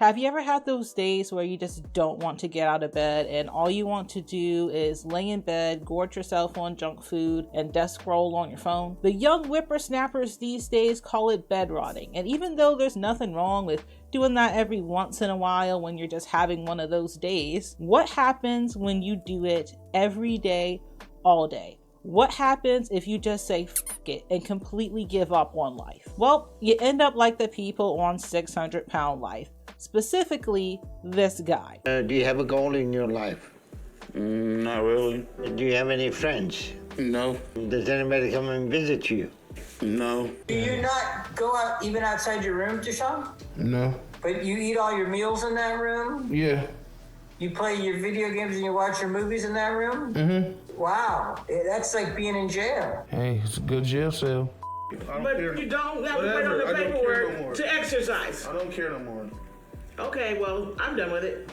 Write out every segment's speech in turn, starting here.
Have you ever had those days where you just don't want to get out of bed and all you want to do is lay in bed, gorge yourself on junk food, and desk scroll on your phone? The young whippersnappers these days call it bed rotting, and even though there's nothing wrong with doing that every once in a while when you're just having one of those days, what happens when you do it every day, all day? What happens if you just say fuck it and completely give up on life? Well, you end up like the people on 600 Pound Life. Specifically, this guy. Do you have a goal in your life? Not really. Do you have any friends? No. Does anybody come and visit you? No. Do you not go out even outside your room, DeSean? No. But you eat all your meals in that room? Yeah. You play your video games and you watch your movies in that room? Mm-hmm. Wow, that's like being in jail. Hey, it's a good jail cell. But you don't have to put on the paperwork to exercise. I don't care no more. Okay, well, I'm done with it.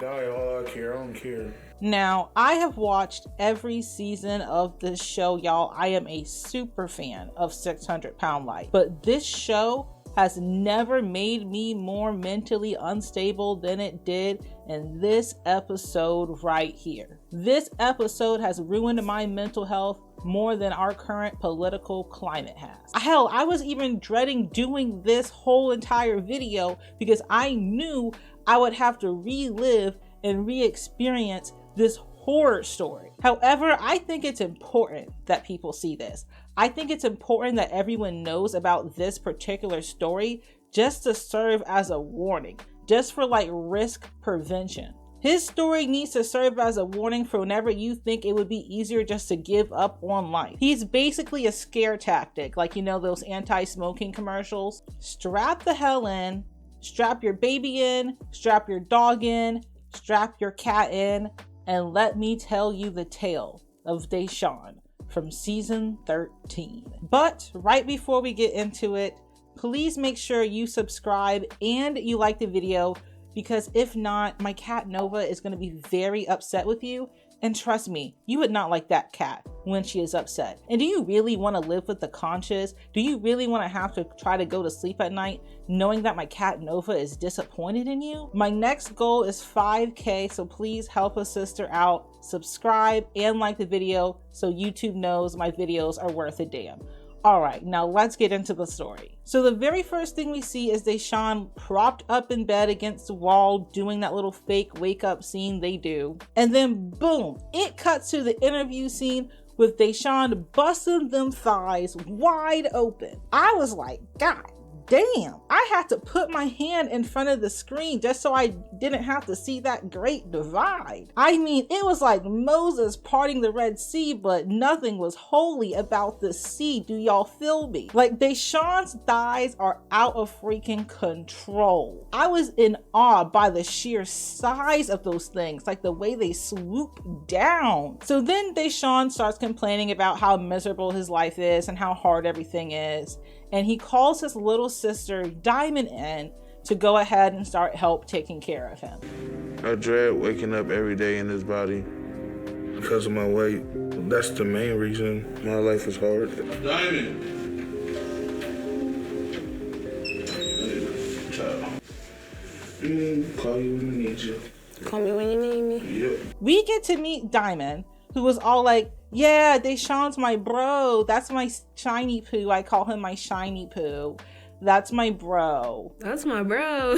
Die, all I care. I don't care. Now, I have watched every season of this show, y'all. I am a super fan of 600 Pound Life, but this show has never made me more mentally unstable than it did in this episode right here. This episode has ruined my mental health more than our current political climate has. Hell, I was even dreading doing this whole entire video because I knew I would have to relive and re-experience this horror story. However, I think it's important that people see this. I think it's important that everyone knows about this particular story just to serve as a warning, just for like risk prevention. His story needs to serve as a warning for whenever you think it would be easier just to give up on life. He's basically a scare tactic, like you know those anti-smoking commercials. Strap the hell in, strap your baby in, strap your dog in, strap your cat in, and let me tell you the tale of DeSean from season 13. But right before we get into it, please make sure you subscribe and you like the video, because if not, my cat Nova is going to be very upset with you. And trust me, you would not like that cat when she is upset. And do you really want to live with the conscience? Do you really want to have to try to go to sleep at night knowing that my cat Nova is disappointed in you? My next goal is 5K, so please help a sister out. Subscribe and like the video so YouTube knows my videos are worth a damn. All right, now let's get into the story. So the very first thing we see is DeSean propped up in bed against the wall doing that little fake wake up scene they do. And then boom, it cuts to the interview scene with DeSean busting them thighs wide open. I was like, God damn, I had to put my hand in front of the screen just so I didn't have to see that great divide. I mean, it was like Moses parting the Red Sea, but nothing was holy about the sea. Do y'all feel me? Like, DeSean's thighs are out of freaking control. I was in awe by the sheer size of those things, like the way they swoop down. So then DeSean starts complaining about how miserable his life is and how hard everything is. And he calls his little sister Diamond in to go ahead and start help taking care of him. I dread waking up every day in this body because of my weight. That's the main reason my life is hard. Diamond. Call you when I need you. Call me when you need me. Yep. We get to meet Diamond, who was all like, yeah, DeSean's my bro. That's my shiny poo. I call him my shiny poo. That's my bro. That's my bro.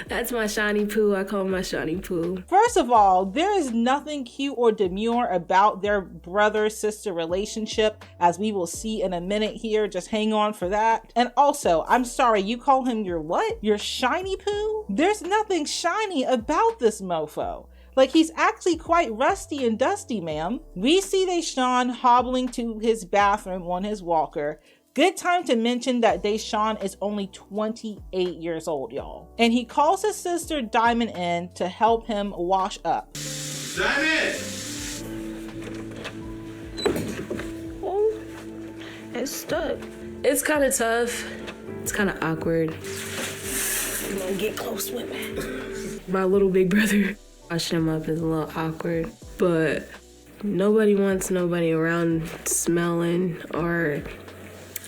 That's my shiny poo. I call him my shiny poo. First of all, there is nothing cute or demure about their brother-sister relationship, as we will see in a minute here. Just hang on for that. And also, I'm sorry, you call him your what? Your shiny poo? There's nothing shiny about this mofo. Like, he's actually quite rusty and dusty, ma'am. We see DeSean hobbling to his bathroom on his walker. Good time to mention that DeSean is only 28 years old, y'all. And he calls his sister Diamond in to help him wash up. Diamond! Oh, it's stuck. It's kind of tough. It's kind of awkward. You wanna get close with me? My little big brother. Washing him up is a little awkward, but nobody wants nobody around smelling or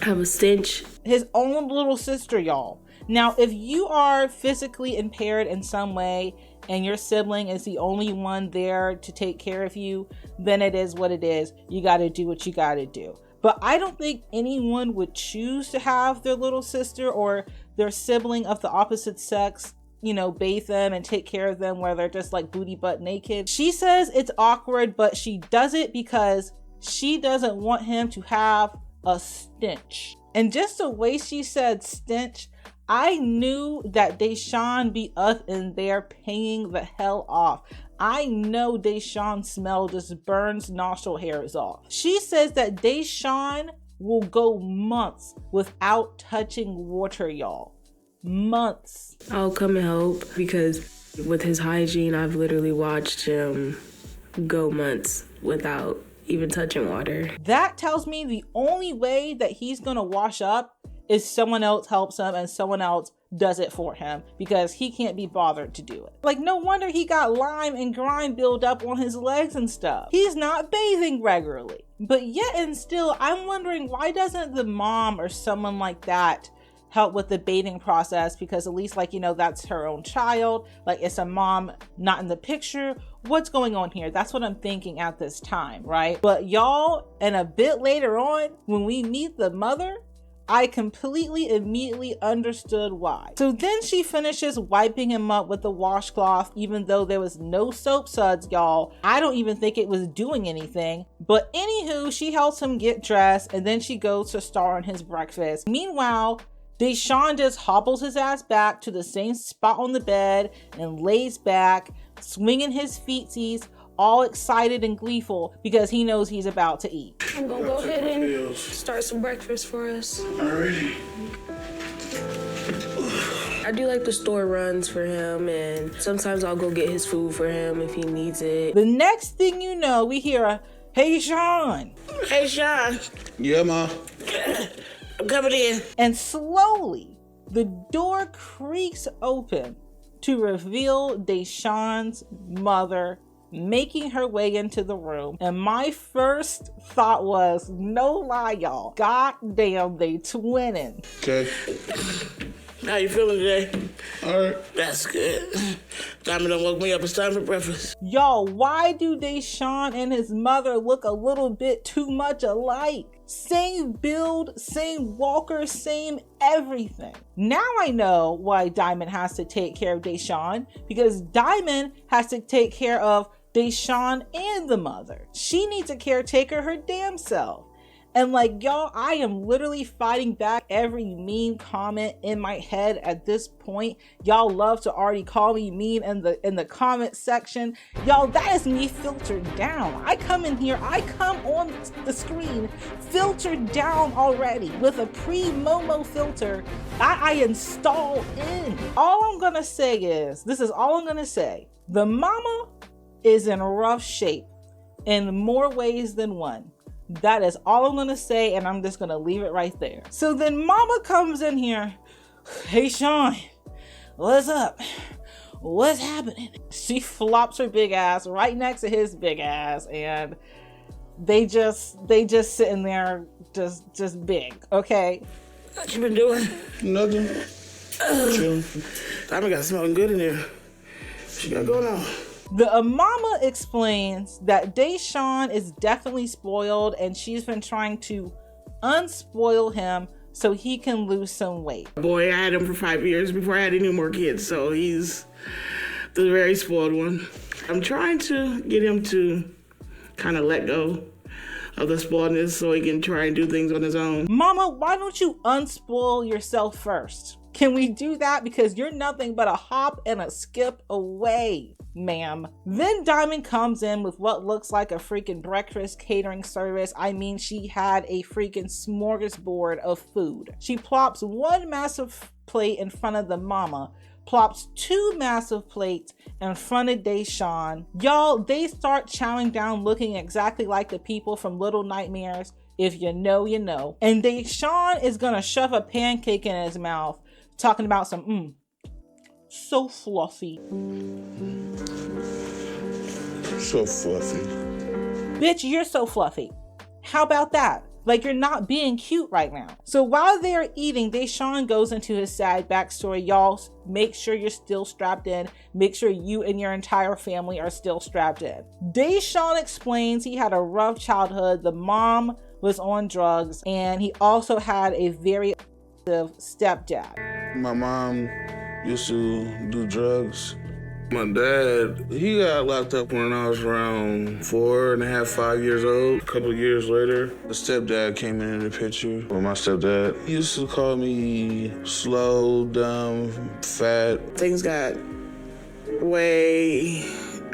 have a stench. His own little sister, y'all. Now, if you are physically impaired in some way and your sibling is the only one there to take care of you, then it is what it is. You got to do what you got to do. But I don't think anyone would choose to have their little sister or their sibling of the opposite sex, you know, bathe them and take care of them where they're just like booty butt naked. She says it's awkward, but she does it because she doesn't want him to have a stench. And just the way she said stench, I knew that DeSean be up in there paying the hell off. I know DeSean's smell just burns nostril hairs off. She says that DeSean will go months without touching water, y'all. Months. I'll come and help because with his hygiene, I've literally watched him go months without even touching water. That tells me the only way that he's gonna wash up is someone else helps him and someone else does it for him because he can't be bothered to do it. Like, no wonder he got lime and grime build up on his legs and stuff. He's not bathing regularly. But yet and still, I'm wondering, why doesn't the mom or someone like that help with the bathing process? Because at least, like, you know, that's her own child. Like, it's a mom not in the picture. What's going on here? That's what I'm thinking at this time, right? But y'all, and a bit later on, when we meet the mother, I immediately understood why. So then she finishes wiping him up with the washcloth, even though there was no soap suds, y'all. I don't even think it was doing anything. But anywho, she helps him get dressed and then she goes to star on his breakfast. Meanwhile, DeSean just hobbles his ass back to the same spot on the bed and lays back, swinging his feetsies, all excited and gleeful because he knows he's about to eat. I'm gonna go ahead and start some breakfast for us. Alrighty. I do like the store runs for him, and sometimes I'll go get his food for him if he needs it. The next thing you know, we hear a, "Hey, Sean." Hey, Sean, Yeah, Ma. I'm coming in. And slowly, the door creaks open to reveal DeSean's mother making her way into the room. And my first thought was, no lie, y'all, god damn, they twinning. Okay. How you feeling today? All right. That's good. Diamond done woke me up. It's time for breakfast. Y'all, why do DeSean and his mother look a little bit too much alike? Same build, same walker, same everything. Now I know why Diamond has to take care of DeSean, because Diamond has to take care of DeSean and the mother. She needs a caretaker her damn self. And like, y'all, I am literally fighting back every mean comment in my head at this point. Y'all love to already call me mean in the comment section. Y'all, that is me filtered down. I come in here, I come on the screen filtered down already with a pre-Momo filter that I install in. All I'm gonna say is, this is all I'm gonna say. The mama is in rough shape in more ways than one. That is all I'm gonna say, and I'm just gonna leave it right there. So then mama comes in here. "Hey, Sean, what's up? What's happening?" She flops her big ass right next to his big ass, and they just sitting there just big, okay? What you been doing? Nothing. Chilling. Diamond got smelling good in there. What you got going on? The mama explains that DeSean is definitely spoiled and she's been trying to unspoil him so he can lose some weight. Boy, I had him for 5 years before I had any more kids, so he's the very spoiled one. I'm trying to get him to kind of let go of the spoiledness so he can try and do things on his own. Mama, why don't you unspoil yourself first? Can we do that? Because you're nothing but a hop and a skip away, ma'am. Then Diamond comes in with what looks like a freaking breakfast catering service. I mean, she had a freaking smorgasbord of food. She plops one massive plate in front of the mama, plops two massive plates in front of DeSean. Y'all, they start chowing down looking exactly like the people from Little Nightmares. If you know, you know. And DeSean is gonna shove a pancake in his mouth, talking about some, so fluffy. So fluffy. Bitch, you're so fluffy. How about that? Like, you're not being cute right now. So while they're eating, DeSean goes into his sad backstory. Y'all, make sure you're still strapped in. Make sure you and your entire family are still strapped in. DeSean explains he had a rough childhood. The mom was on drugs, and he also had a very abusive stepdad. My mom used to do drugs. My dad, he got locked up when I was around 4.5, 5 years old. A couple of years later, the stepdad came in the picture. Well, my stepdad, he used to call me slow, dumb, fat. Things got way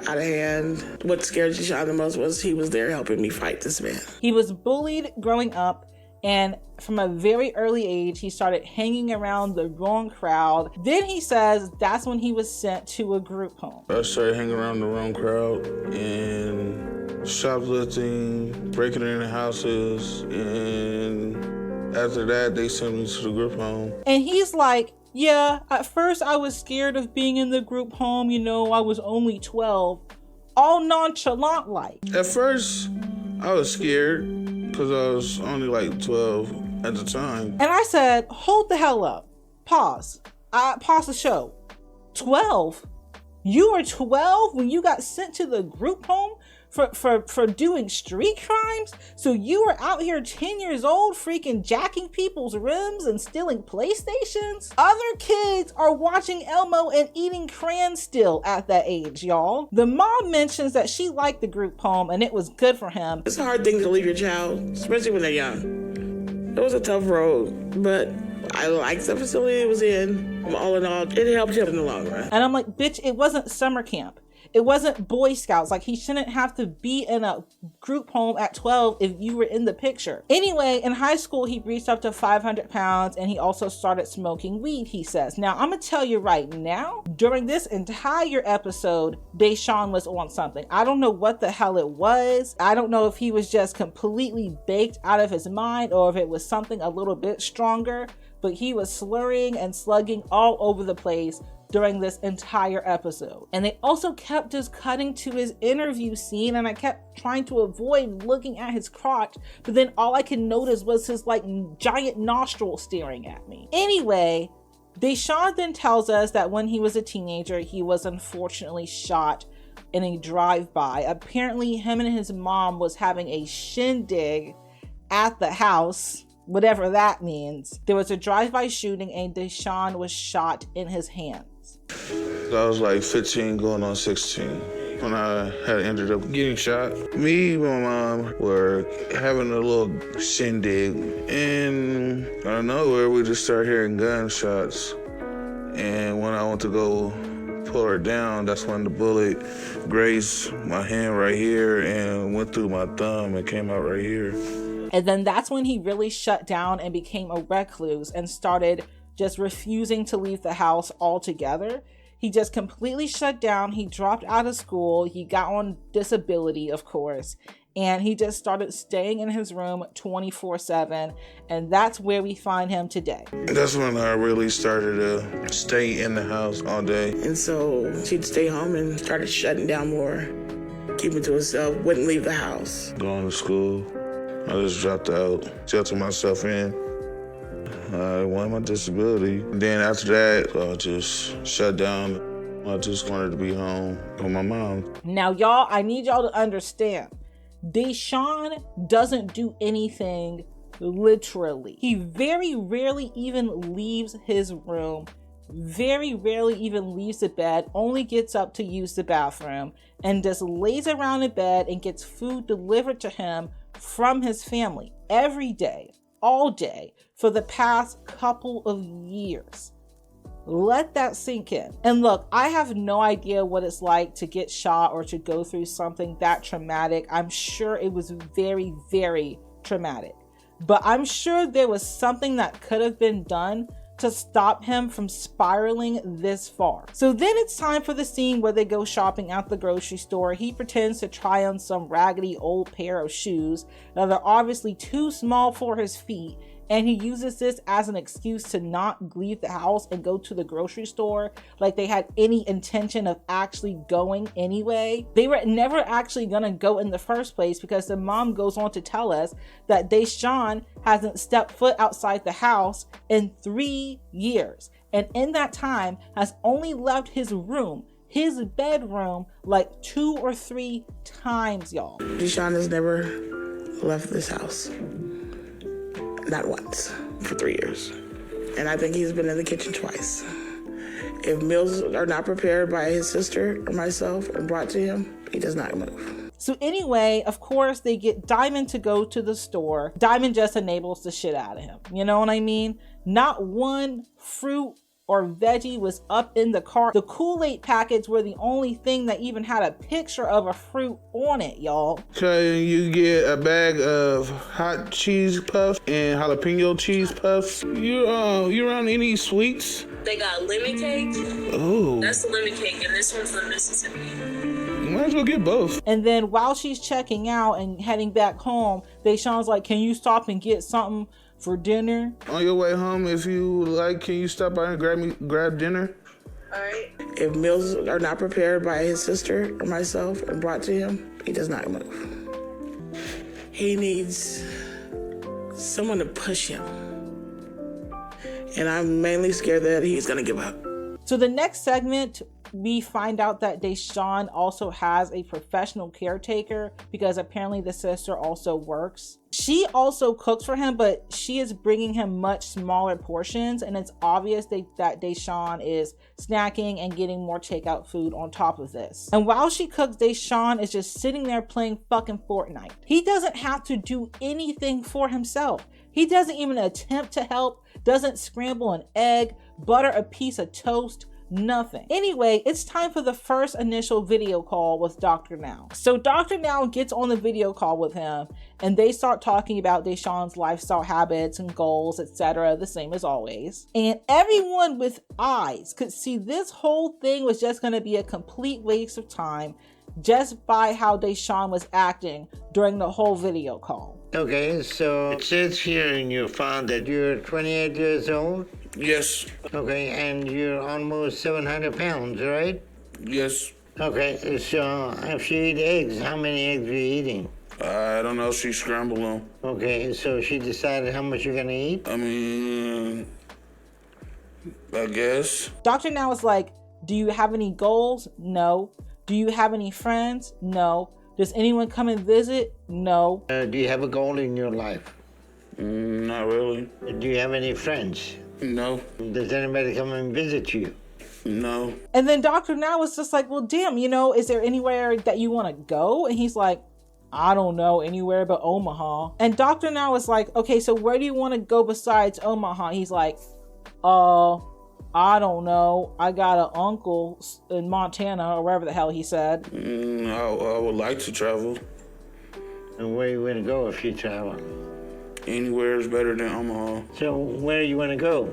out of hand. What scared DeSean the most was he was there helping me fight this man. He was bullied growing up, and from a very early age, he started hanging around the wrong crowd. Then he says that's when he was sent to a group home. I started hanging around the wrong crowd and shoplifting, breaking into houses, and after that, they sent me to the group home. And he's like, yeah, at first I was scared of being in the group home. You know, I was only 12. All nonchalant like. At first, I was scared because I was only like 12 at the time. And I said, hold the hell up. Pause. Pause the show. 12? You were 12 when you got sent to the group home for doing street crimes? So you were out here 10 years old freaking jacking people's rims and stealing PlayStations? Other kids are watching Elmo and eating crayons still at that age, y'all. The mom mentions that she liked the group home and it was good for him. It's a hard thing to leave your child, especially when they're young. It was a tough road, but I liked the facility it was in. All in all, it helped him in the long run. And I'm like, bitch, it wasn't summer camp. It wasn't Boy Scouts. Like, he shouldn't have to be in a group home at 12 if you were in the picture. Anyway, in high school, he reached up to 500 pounds and he also started smoking weed, he says. Now, I'm gonna tell you right now, during this entire episode, DeSean was on something. I don't know what the hell it was. I don't know if he was just completely baked out of his mind or if it was something a little bit stronger, but he was slurring and slugging all over the place during this entire episode. And they also kept just cutting to his interview scene, and I kept trying to avoid looking at his crotch, but then all I could notice was his like giant nostril staring at me. Anyway, DeSean then tells us that when he was a teenager, he was unfortunately shot in a drive-by. Apparently him and his mom was having a shindig at the house, whatever that means. There was a drive-by shooting and DeSean was shot in his hands. I was like 15 going on 16 when I had ended up getting shot. Me and my mom were having a little shindig, and out of nowhere we just started hearing gunshots. And when I went to go pull her down, that's when the bullet grazed my hand right here and went through my thumb and came out right here. And then that's when he really shut down and became a recluse and started just refusing to leave the house altogether. He just completely shut down. He dropped out of school. He got on disability, of course, and he just started staying in his room 24/7. And that's where we find him today. That's when I really started to stay in the house all day. And so she'd stay home and started shutting down more, keeping to herself, wouldn't leave the house. Going to school, I just dropped out, sheltered myself in. I won my disability. And then after that, I just shut down. I just wanted to be home with my mom. Now, y'all, I need y'all to understand. DeSean doesn't do anything literally. He very rarely even leaves his room, very rarely even leaves the bed, only gets up to use the bathroom, and just lays around in bed and gets food delivered to him from his family every day, all day, for the past couple of years. Let that sink in. And look, I have no idea what it's like to get shot or to go through something that traumatic. I'm sure it was very, very traumatic. But I'm sure there was something that could have been done to stop him from spiraling this far. So then it's time for the scene where they go shopping at the grocery store. He pretends to try on some raggedy old pair of shoes that are obviously too small for his feet, and he uses this as an excuse to not leave the house and go to the grocery store like they had any intention of actually going anyway. They were never actually gonna go in the first place, because the mom goes on to tell us that DeSean hasn't stepped foot outside the house in 3 years, and in that time has only left his room, his bedroom, like 2 or 3 times, y'all. DeSean has never left this house. Not once for 3 years. And I think he's been in the kitchen twice. If meals are not prepared by his sister or myself and brought to him, he does not move. So anyway, of course, they get Diamond to go to the store. Diamond just enables the shit out of him. You know what I mean? Not one fruit or veggie was up in the cart. The Kool-Aid packets were the only thing that even had a picture of a fruit on it, y'all. Okay, you get a bag of hot cheese puffs and jalapeno cheese puffs. You around any sweets? They got lemon cake. Oh. That's the lemon cake, and this one's from Mississippi. You might as well get both. And then while she's checking out and heading back home, DeSean's like, can you stop and get something for dinner? On your way home, if you like, can you stop by and grab dinner? All right. If meals are not prepared by his sister or myself and brought to him, he does not move. He needs someone to push him. And I'm mainly scared that he's gonna give up. So the next segment, we find out that DeSean also has a professional caretaker, because apparently the sister also works. She also cooks for him, but she is bringing him much smaller portions, and it's obvious that DeSean is snacking and getting more takeout food on top of this. And while she cooks, DeSean is just sitting there playing fucking Fortnite. He doesn't have to do anything for himself. He doesn't even attempt to help, doesn't scramble an egg, butter a piece of toast, nothing. Anyway, it's time for the first initial video call with Dr. Now. So Dr. Now gets on the video call with him, and they start talking about DeSean's lifestyle habits and goals, etc., the same as always. And everyone with eyes could see this whole thing was just going to be a complete waste of time, just by how DeSean was acting during the whole video call. Okay, so it says here in your file that you're 28 years old. Yes. Okay, and you're almost 700 pounds, right? Yes. Okay, so if you eat eggs, how many eggs are you eating? I don't know. She scrambled them. Okay, so she decided how much you're gonna eat? I mean, I guess. Dr. Now is like, do you have any goals? No. Do you have any friends? No. Does anyone come and visit? No. Do you have a goal in your life? Not really. Do you have any friends? No. Does anybody come and visit you? No. And then Dr. Now was just like, well, damn, is there anywhere that you want to go? And he's like, I don't know, anywhere but Omaha. And Dr. Now was like, okay, so where do you want to go besides Omaha? He's like, I don't know. I got an uncle in Montana or wherever the hell he said. I would like to travel. And where you want to go if you travel? Anywhere is better than Omaha. So where you want to go?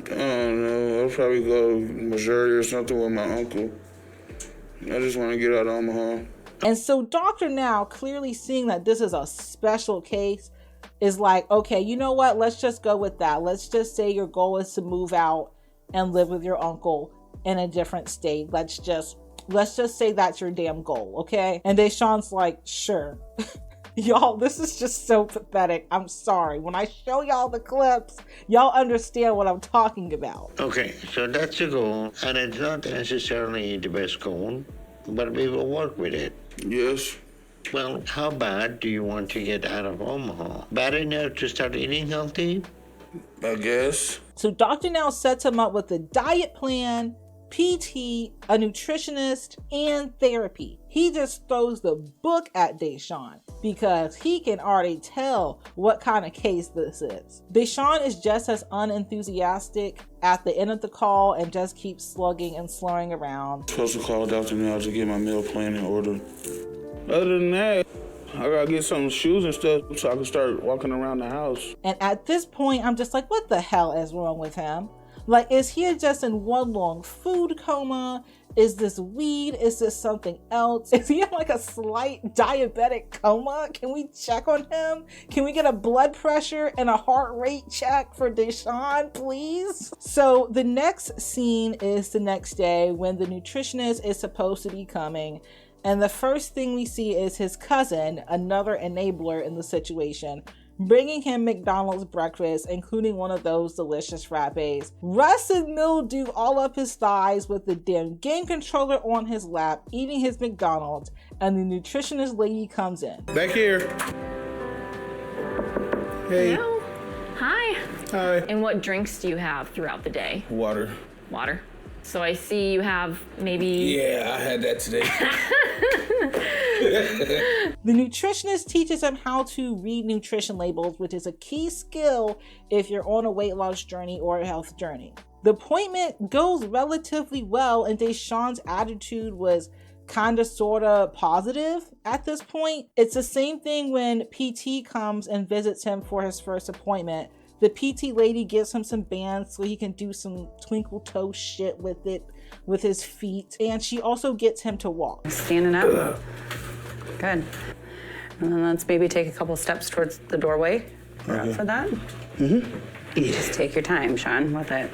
I don't know. I'll probably go Missouri or something with my uncle. I just want to get out of Omaha. And so Dr. Now, clearly seeing that this is a special case, is like, okay, you know what? Let's just go with that. Let's just say your goal is to move out and live with your uncle in a different state. Let's just say that's your damn goal, okay? And DeSean's like, sure. Y'all, this is just so pathetic. I'm sorry. When I show y'all the clips, y'all understand what I'm talking about. Okay, so that's your goal, and it's not necessarily the best goal, but we will work with it. Yes. Well, how bad do you want to get out of Omaha? Bad enough to start eating healthy? I guess. So Dr. Now sets him up with a diet plan, PT, a nutritionist, and therapy. He just throws the book at DeSean because he can already tell what kind of case this is. DeSean is just as unenthusiastic at the end of the call and just keeps slugging and slurring around. I'm supposed to call Dr. Now to get my meal plan in order. Other than that, I gotta get some shoes and stuff so I can start walking around the house. And at this point, I'm just like, what the hell is wrong with him? Like, is he just in one long food coma? Is this weed? Is this something else? Is he in like a slight diabetic coma? Can we check on him? Can we get a blood pressure and a heart rate check for DeSean, please? So the next scene is the next day when the nutritionist is supposed to be coming. And the first thing we see is his cousin, another enabler in the situation, bringing him McDonald's breakfast, including one of those delicious frappes. Rust and mildew all up his thighs with the damn game controller on his lap, eating his McDonald's, and the nutritionist lady comes in. Back here. Hey. Hello. Hi. Hi. And what drinks do you have throughout the day? Water. Water. So I see you have maybe... Yeah, I had that today. The nutritionist teaches him how to read nutrition labels, which is a key skill if you're on a weight loss journey or a health journey. The appointment goes relatively well, and DeSean's attitude was kind of sort of positive at this point. It's the same thing when PT comes and visits him for his first appointment. The PT lady gives him some bands so he can do some twinkle toe shit with it, with his feet. And she also gets him to walk. Standing up. Good. And then let's maybe take a couple steps towards the doorway. You're up for that? Mm-hmm. You just take your time, Sean, with it.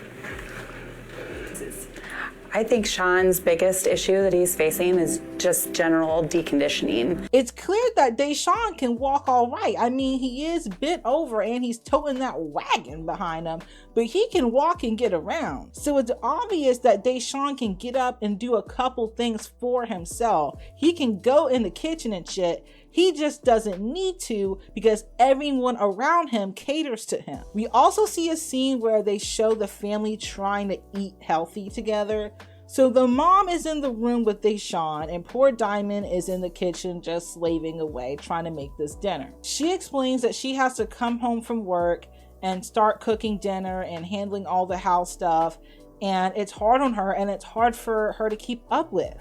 I think Sean's biggest issue that he's facing is just general deconditioning. It's clear that DeSean can walk all right. I mean, he is bent over and he's toting that wagon behind him, but he can walk and get around. So it's obvious that DeSean can get up and do a couple things for himself. He can go in the kitchen and shit. He just doesn't need to because everyone around him caters to him. We also see a scene where they show the family trying to eat healthy together. So the mom is in the room with DeSean and poor Diamond is in the kitchen just slaving away trying to make this dinner. She explains that she has to come home from work and start cooking dinner and handling all the house stuff, and it's hard on her and it's hard for her to keep up with.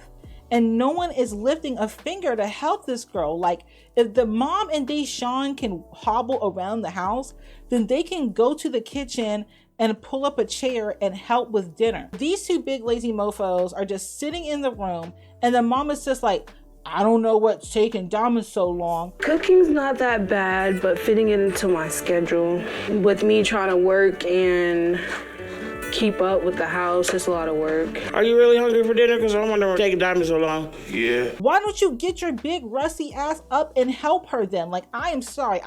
And no one is lifting a finger to help this girl. Like, if the mom and DeSean can hobble around the house, then they can go to the kitchen and pull up a chair and help with dinner. These two big lazy mofos are just sitting in the room, and the mom is just like, I don't know what's taking Diamond so long. Cooking's not that bad, but fitting it into my schedule with me trying to work and keep up with the house, it's a lot of work. Are you really hungry for dinner? Because I'm wondering what's taking Diamond so long. Yeah. Why don't you get your big rusty ass up and help her then? Like, I'm sorry.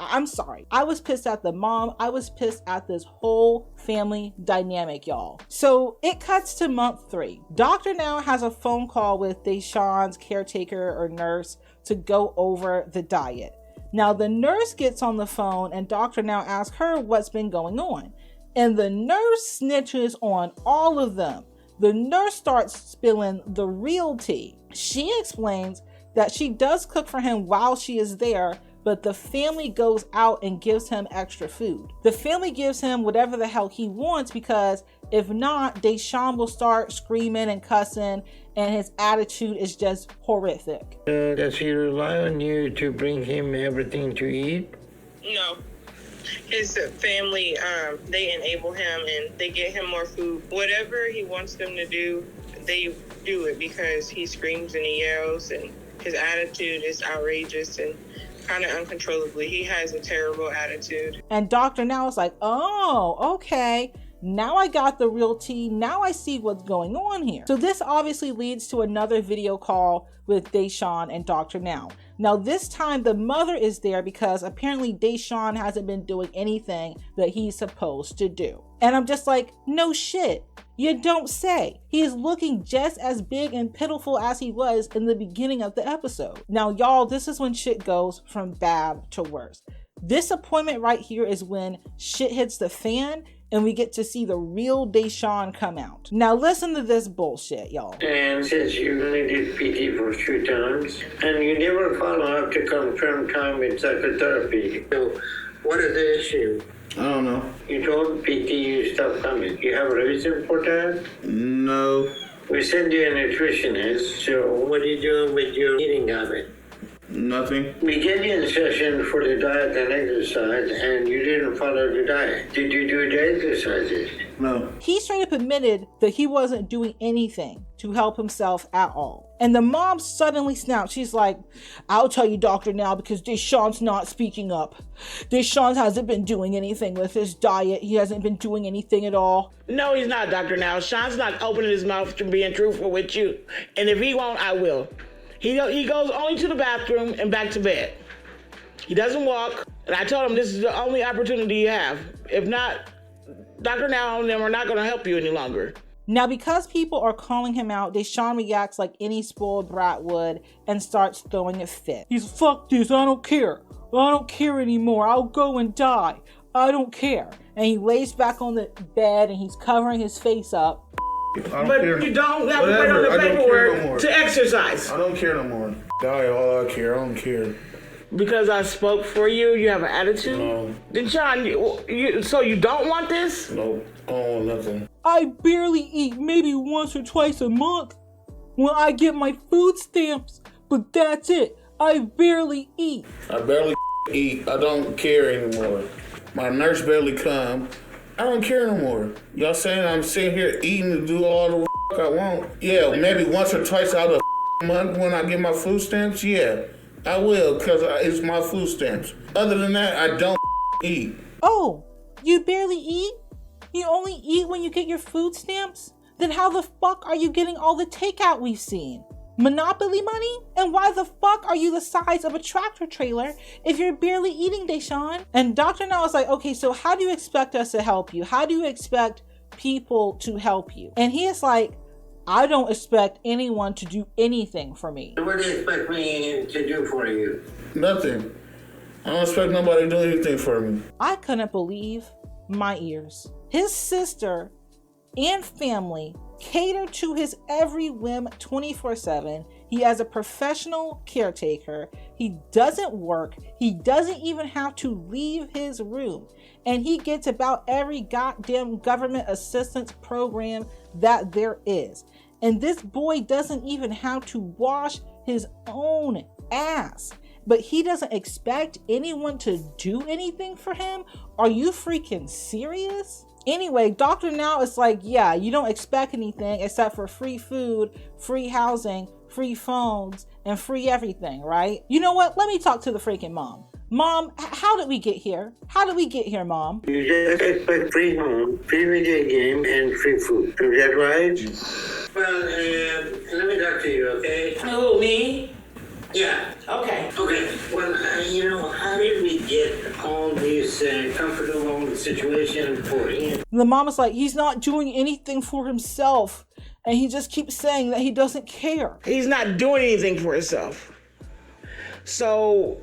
I was pissed at the mom. I was pissed at this whole family dynamic, y'all. So it cuts to month 3. Doctor now has a phone call with DeSean's caretaker or nurse to go over the diet. Now the nurse gets on the phone and Doctor now asks her what's been going on. And the nurse snitches on all of them. The nurse starts spilling the real tea. She explains that she does cook for him while she is there, but the family goes out and gives him extra food. The family gives him whatever the hell he wants because if not, DeSean will start screaming and cussing and his attitude is just horrific. Does he rely on you to bring him everything to eat? No. His family, they enable him and they get him more food. Whatever he wants them to do, they do it because he screams and he yells and his attitude is outrageous and kind of uncontrollably. He has a terrible attitude. And Doctor now is like, oh, okay. Now I got the real tea. Now I see what's going on here. So this obviously leads to another video call with DeSean and Dr. Now. Now this time the mother is there because apparently DeSean hasn't been doing anything that he's supposed to do. And I'm just like, no shit. You don't say. He is looking just as big and pitiful as he was in the beginning of the episode. Now y'all, this is when shit goes from bad to worse. This appointment right here is when shit hits the fan and we get to see the real DeSean come out. Now listen to this bullshit, y'all. And since you only did PT for 2 times, and you never follow up to confirm time with psychotherapy, so what is the issue? I don't know. You told PT you stopped coming. You have a reason for that? No. We send you a nutritionist, so what are you doing with your eating habit? Nothing. We get you in session for the diet and exercise, and you didn't follow the diet. Did you do the exercises? No. He straight up admitted that he wasn't doing anything to help himself at all. And the mom suddenly snapped. She's like, I'll tell you, doctor, now, because DeSean's not speaking up. DeSean hasn't been doing anything with his diet. He hasn't been doing anything at all. No, he's not, Dr. Now. Sean's not opening his mouth to being truthful with you. And if he won't, I will. He goes only to the bathroom and back to bed. He doesn't walk. And I told him this is the only opportunity you have. If not, Dr. Now and them are not going to help you any longer. Now, because people are calling him out, DeSean reacts like any spoiled brat would and starts throwing a fit. He's, fuck this, I don't care. I don't care anymore. I'll go and die. I don't care. And he lays back on the bed and he's covering his face up. But you don't have to put on the paperwork to exercise. I don't care no more. Die all I care. I don't care. Because I spoke for you, you have an attitude? No. Then Sean, so you don't want this? No, I don't want nothing. I barely eat maybe once or twice a month when I get my food stamps, but that's it. I barely eat. I barely eat. I don't care anymore. My nurse barely come. I don't care no more. Y'all saying I'm sitting here eating to do all the I want? Yeah, maybe once or twice out of a month when I get my food stamps, yeah. I will, because it's my food stamps. Other than that, I don't eat. Oh, you barely eat? You only eat when you get your food stamps? Then how the fuck are you getting all the takeout we've seen? Monopoly money? And why the fuck are you the size of a tractor trailer if you're barely eating, DeSean? And Dr. Now is like, okay, so how do you expect us to help you? How do you expect people to help you? And he is like, I don't expect anyone to do anything for me. What do you expect me to do for you? Nothing. I don't expect nobody to do anything for me. I couldn't believe my ears. His sister and family cater to his every whim 24/7. He has a professional caretaker. He doesn't work. He doesn't even have to leave his room. And he gets about every goddamn government assistance program that there is. And this boy doesn't even have to wash his own ass. But he doesn't expect anyone to do anything for him? Are you freaking serious? Anyway, Dr. Now is like, yeah, you don't expect anything except for free food, free housing, free phones, and free everything, right? You know what? Let me talk to the freaking mom. Mom, how did we get here? How did we get here, Mom? You just expect free home, free video game, and free food. Is that right? Well, let me talk to you, okay? Who, me? Yeah. Okay. Okay. Well, how did we get all these comfortable situations for him? The mom is like, he's not doing anything for himself. And he just keeps saying that he doesn't care. He's not doing anything for himself. So,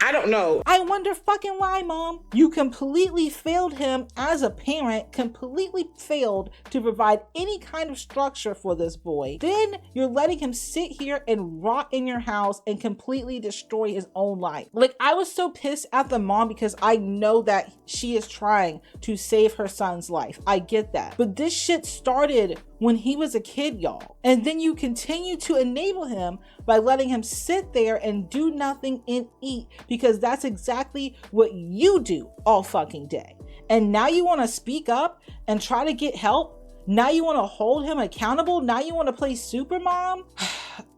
I don't know. I wonder fucking why, Mom. You completely failed him as a parent, completely failed to provide any kind of structure for this boy. Then you're letting him sit here and rot in your house and completely destroy his own life. Like, I was so pissed at the mom because I know that she is trying to save her son's life. I get that. But this shit started when he was a kid, y'all. And then you continue to enable him by letting him sit there and do nothing and eat, because that's exactly what you do all fucking day. And now you want to speak up and try to get help? Now you want to hold him accountable? Now you want to play super mom?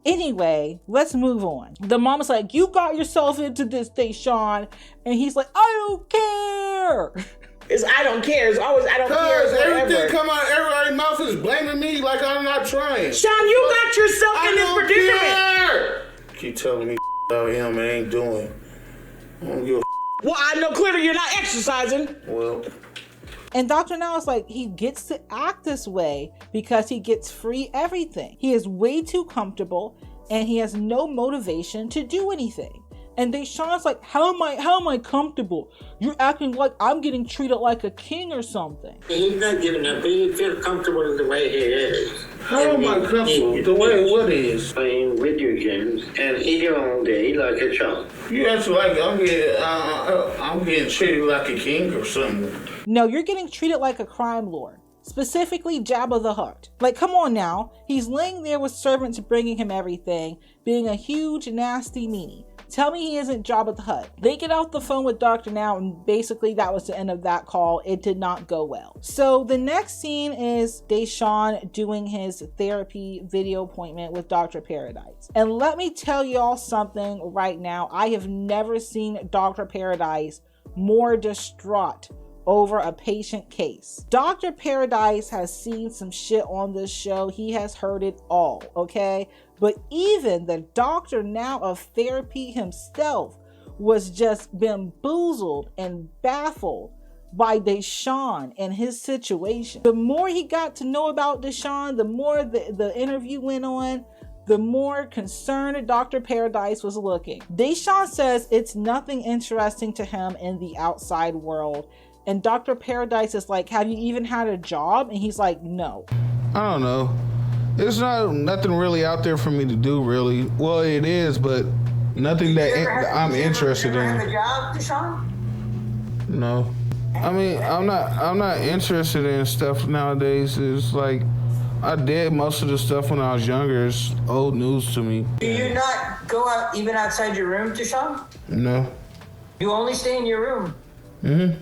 Anyway, let's move on. The mom is like, you got yourself into this, DeSean. And he's like, I don't care. It's I don't care. It's always I don't care. Cause everything come out, everybody's mouth is blaming me like I'm not trying. Sean, you got yourself in this predicament. Care. Keep telling me about him and ain't doing. I don't give a Well, I know clearly you're not exercising. Well. And Dr. Now is like, he gets to act this way because he gets free everything. He is way too comfortable and he has no motivation to do anything. And DeSean's like, how am I comfortable? You're acting like I'm getting treated like a king or something. He's not giving up. He feels comfortable the way he is. How am I comfortable? The way what is? Playing video games and eating all day like a child. You act like I'm getting treated like a king or something. No, you're getting treated like a crime lord. Specifically Jabba the Hutt. Like, come on now. He's laying there with servants bringing him everything, being a huge, nasty meanie. Tell me he isn't Jabba the Hutt. They get off the phone with Dr. Now, and basically that was the end of that call. It did not go well. So the next scene is DeSean doing his therapy video appointment with Dr. Paradise. And let me tell y'all something right now. I have never seen Dr. Paradise more distraught over a patient case. Dr. Paradise has seen some shit on this show. He has heard it all, okay? But even the doctor now of therapy himself was just bamboozled and baffled by DeSean and his situation. The more he got to know about DeSean, the more the interview went on, the more concerned Dr. Paradise was looking. DeSean says it's nothing interesting to him in the outside world. And Dr. Paradise is like, have you even had a job? And he's like, no. I don't know. It's nothing really out there for me to do, really. Well, it is, but nothing that I'm interested in. Have a job, DeSean? No. I mean, I'm not interested in stuff nowadays. It's like, I did most of the stuff when I was younger. It's old news to me. Do you not go out even outside your room, DeSean? No. You only stay in your room.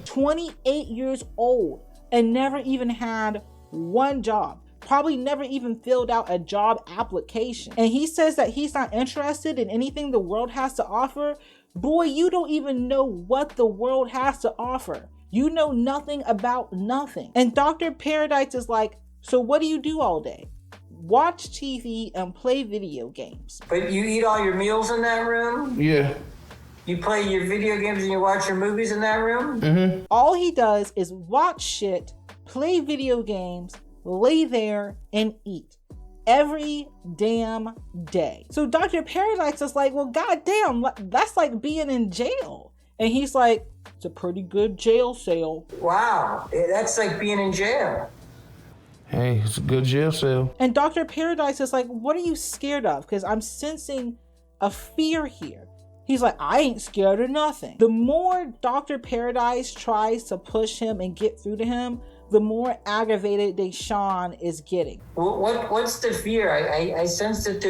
28 years old and never even had one job. Probably never even filled out a job application. And he says that he's not interested in anything the world has to offer. Boy, you don't even know what the world has to offer. You know nothing about nothing. And Dr. Paradise is like, so what do you do all day? Watch TV and play video games. But you eat all your meals in that room? Yeah. You play your video games and you watch your movies in that room? All he does is watch shit, play video games, lay there and eat every damn day. So Dr. Paradise is like, well, goddamn, that's like being in jail. And he's like, it's a pretty good jail cell. Wow, that's like being in jail. Hey, it's a good jail cell. And Dr. Paradise is like, what are you scared of? Because I'm sensing a fear here. He's like, I ain't scared of nothing. The more Dr. Paradise tries to push him and get through to him, the more aggravated DeSean is getting. What's the fear? I sense that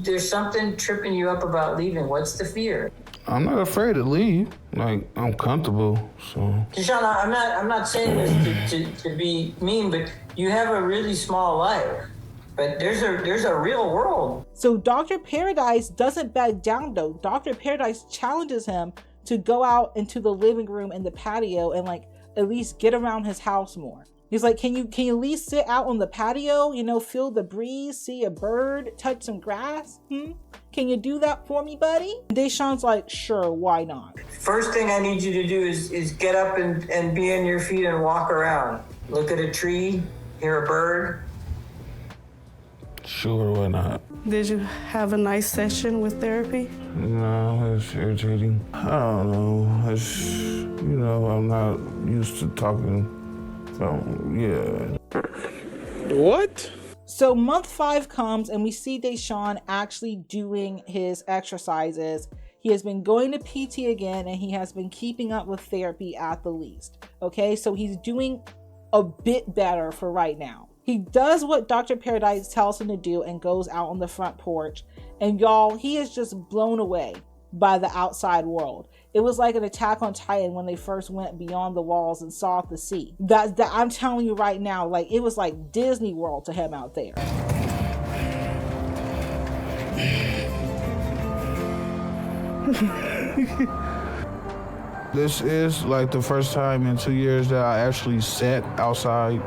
there's something tripping you up about leaving. What's the fear? I'm not afraid to leave. Like, I'm comfortable, so. DeSean, I'm not saying this to be mean, but you have a really small life. But there's a real world. So Dr. Paradise doesn't back down though. Dr. Paradise challenges him to go out into the living room and the patio and like at least get around his house more. He's like, can you at least sit out on the patio, you know, feel the breeze, see a bird, touch some grass? Can you do that for me, buddy? DeSean's like, sure, why not? First thing I need you to do is get up and be on your feet and walk around. Look at a tree, hear a bird. Sure, why not? Did you have a nice session with therapy? No, it's irritating. I don't know. It's, I'm not used to talking. So, yeah. What? So month 5 comes and we see DeSean actually doing his exercises. He has been going to PT again and he has been keeping up with therapy at the least. Okay, so he's doing a bit better for right now. He does what Dr. Paradise tells him to do and goes out on the front porch. And y'all, he is just blown away by the outside world. It was like an Attack on Titan when they first went beyond the walls and saw the sea. That I'm telling you right now, like it was like Disney World to him out there. This is like the first time in 2 years that I actually sat outside.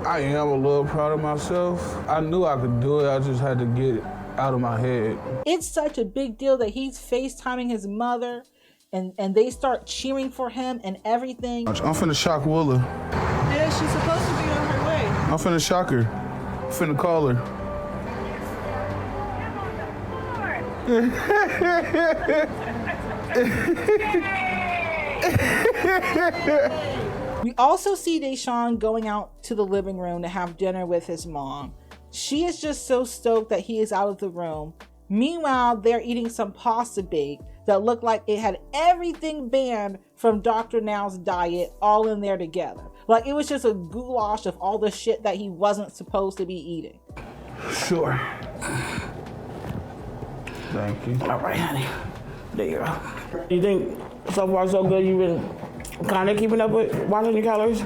I am a little proud of myself. I knew I could do it. I just had to get it out of my head. It's such a big deal that he's FaceTiming his mother and they start cheering for him and everything. I'm finna shock Willa. Yeah, she's supposed to be on her way. I'm finna shock her. I'm finna call her. We also see DeSean going out to the living room to have dinner with his mom. She is just so stoked that he is out of the room. Meanwhile, they're eating some pasta bake that looked like it had everything banned from Dr. Now's diet all in there together. Like it was just a goulash of all the shit that he wasn't supposed to be eating. Sure. Thank you. All right, honey. There you go. You think so far so good? You've been kind of keeping up with watching your calories?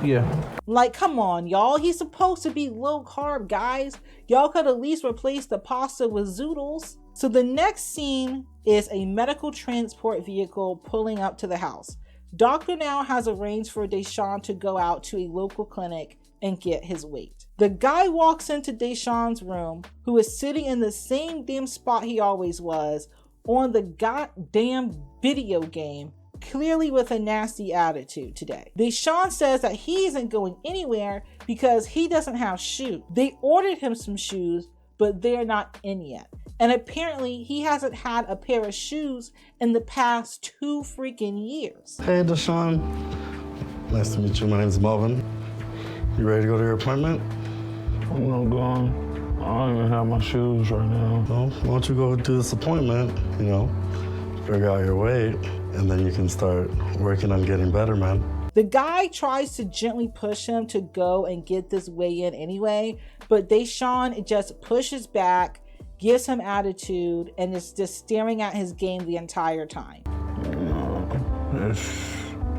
Yeah. Like, come on, y'all. He's supposed to be low carb, guys. Y'all could at least replace the pasta with zoodles. So the next scene is a medical transport vehicle pulling up to the house. Dr. Now has arranged for DeSean to go out to a local clinic and get his weight. The guy walks into DeSean's room, who is sitting in the same damn spot he always was, on the goddamn video game, clearly with a nasty attitude today. DeSean says that he isn't going anywhere because he doesn't have shoes. They ordered him some shoes, but they're not in yet. And apparently he hasn't had a pair of shoes in the past 2 freaking years. Hey, DeSean. Nice to meet you. My name's Melvin. You ready to go to your appointment? I'm not going. I don't even have my shoes right now. Well, why don't you go do this appointment, figure out your weight, and then you can start working on getting better, man. The guy tries to gently push him to go and get this weigh-in anyway, but DeSean just pushes back, gives him attitude, and is just staring at his game the entire time. I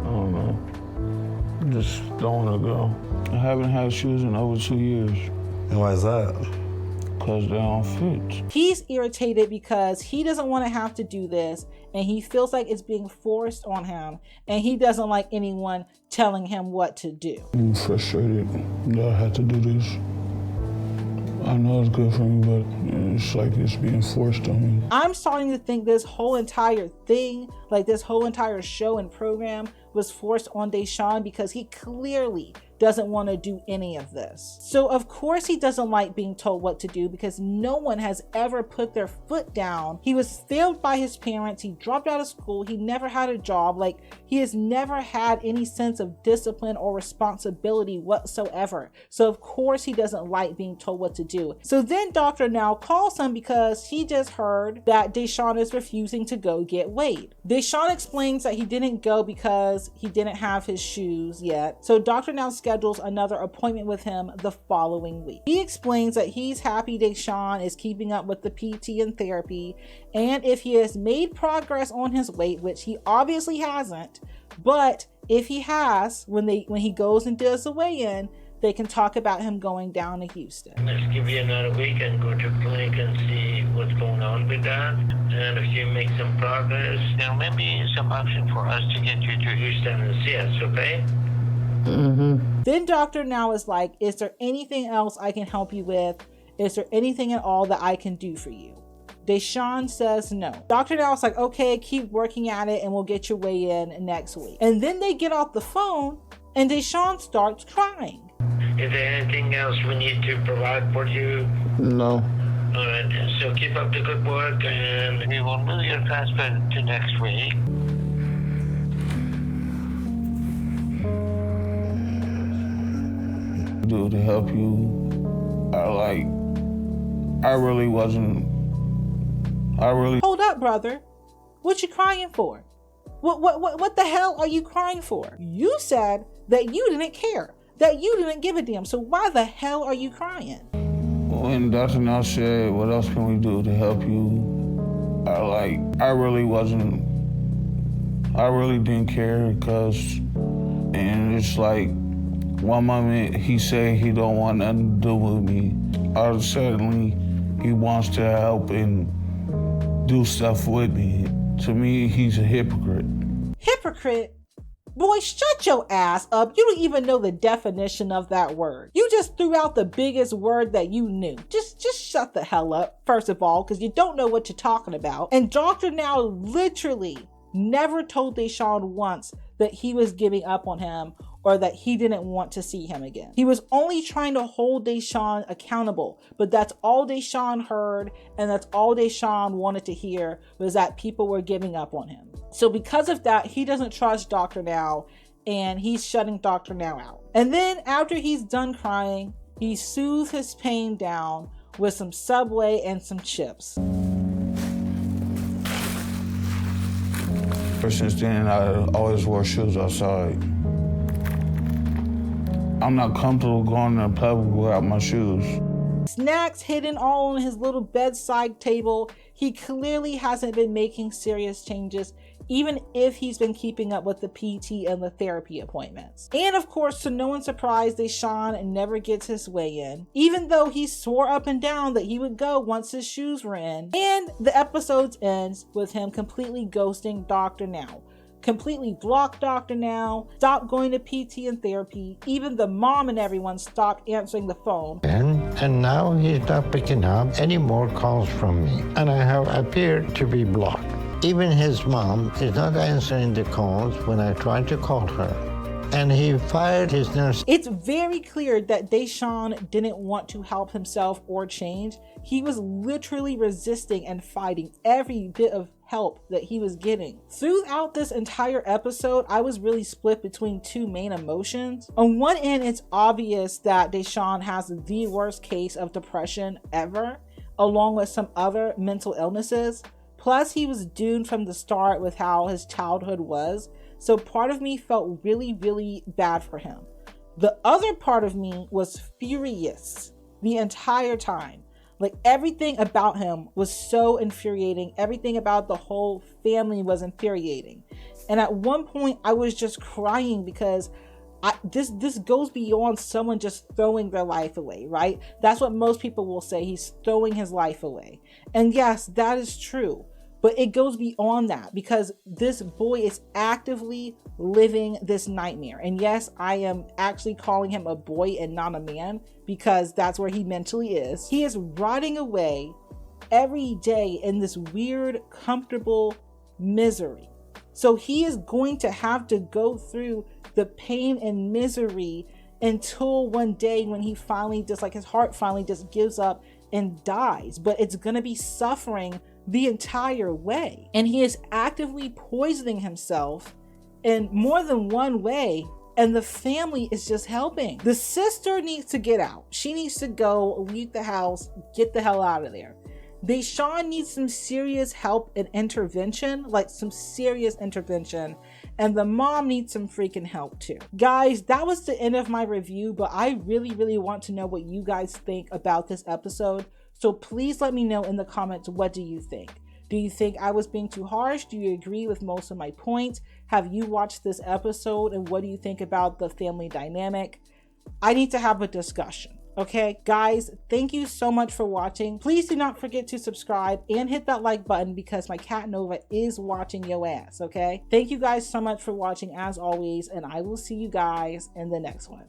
don't know. Just don't want to go. I haven't had shoes in over 2 years. And why is that? Because they don't fit. He's irritated because he doesn't want to have to do this, and he feels like it's being forced on him, and he doesn't like anyone telling him what to do. I'm frustrated that I had to do this. I know it's good for me, but it's like it's being forced on me. I'm starting to think this whole entire thing, like this whole entire show and program, was forced on DeSean because he clearly doesn't want to do any of this. So of course he doesn't like being told what to do because no one has ever put their foot down. He was failed by his parents. He dropped out of school. He never had a job. Like, he has never had any sense of discipline or responsibility whatsoever. So of course he doesn't like being told what to do. So then Dr. Now calls him because he just heard that DeSean is refusing to go get weighed. DeSean explains that he didn't go because he didn't have his shoes yet. So Dr. Now schedules another appointment with him the following week. He explains that he's happy DeSean is keeping up with the PT and therapy, and if he has made progress on his weight, which he obviously hasn't, but if he has, when he goes and does the weigh-in, they can talk about him going down to Houston. Let's give you another week and go to clinic and see what's going on with that. And if you make some progress, there may be some option for us to get you to Houston and see us, okay? Mm-hmm. Then Dr. Now is like, is there anything else I can help you with? Is there anything at all that I can do for you? DeSean says no. Dr. Now is like, okay, keep working at it and we'll get your way in next week. And then they get off the phone and DeSean starts crying. Is there anything else we need to provide for you? No. All right, so keep up the good work and we will move your transfer to next week. Do to help you. I really Hold up, brother. What you crying for? What the hell are you crying for? You said that you didn't care, that you didn't give a damn. So why the hell are you crying? When Dr. Now said, what else can we do to help you? I really didn't care and it's like, one moment he said he don't want nothing to do with me. Suddenly he wants to help and do stuff with me. To me, he's a hypocrite. Hypocrite? Boy, shut your ass up. You don't even know the definition of that word. You just threw out the biggest word that you knew. Just shut the hell up, first of all, because you don't know what you're talking about. And Dr. Now literally never told DeSean once that he was giving up on him or that he didn't want to see him again. He was only trying to hold DeSean accountable, but that's all DeSean heard, and that's all DeSean wanted to hear, was that people were giving up on him. So because of that, he doesn't trust Dr. Now, and he's shutting Dr. Now out. And then after he's done crying, he soothes his pain down with some Subway and some chips. Ever since then, I always wore shoes outside. I'm not comfortable going in public without my shoes. Snacks hidden all on his little bedside table. He clearly hasn't been making serious changes, even if he's been keeping up with the PT and the therapy appointments. And of course, to no one's surprise, DeSean never gets his way in, even though he swore up and down that he would go once his shoes were in. And the episode ends with him completely ghosting Dr. Now. Completely blocked Dr. Now, stopped going to PT and therapy. Even the mom and everyone stopped answering the phone. And now he's not picking up any more calls from me, and I have appeared to be blocked. Even his mom is not answering the calls when I try to call her. And he fired his nurse. It's very clear that DeSean didn't want to help himself or change. He was literally resisting and fighting every bit of help that he was getting. Throughout this entire episode, I was really split between two main emotions. On one end, it's obvious that DeSean has the worst case of depression ever, along with some other mental illnesses. Plus, he was doomed from the start with how his childhood was. So part of me felt really, really bad for him. The other part of me was furious the entire time. Like, everything about him was so infuriating. Everything about the whole family was infuriating. And at one point I was just crying because this goes beyond someone just throwing their life away, right? That's what most people will say. He's throwing his life away. And yes, that is true. But it goes beyond that because this boy is actively living this nightmare. And yes, I am actually calling him a boy and not a man because that's where he mentally is. He is rotting away every day in this weird, comfortable misery. So he is going to have to go through the pain and misery until one day when he finally just, like, his heart finally just gives up and dies. But it's going to be suffering the entire way. And he is actively poisoning himself in more than one way, and the family is just helping. The sister needs to get out. She needs to go, leave the house, get the hell out of there. DeSean needs some serious help and intervention, like some serious intervention, and the mom needs some freaking help too. Guys, that was the end of my review, but I really, really want to know what you guys think about this episode. So please let me know in the comments, what do you think? Do you think I was being too harsh? Do you agree with most of my points? Have you watched this episode and what do you think about the family dynamic? I need to have a discussion. Okay, guys, thank you so much for watching. Please do not forget to subscribe and hit that like button because my cat Nova is watching your ass, okay? Thank you guys so much for watching as always, and I will see you guys in the next one.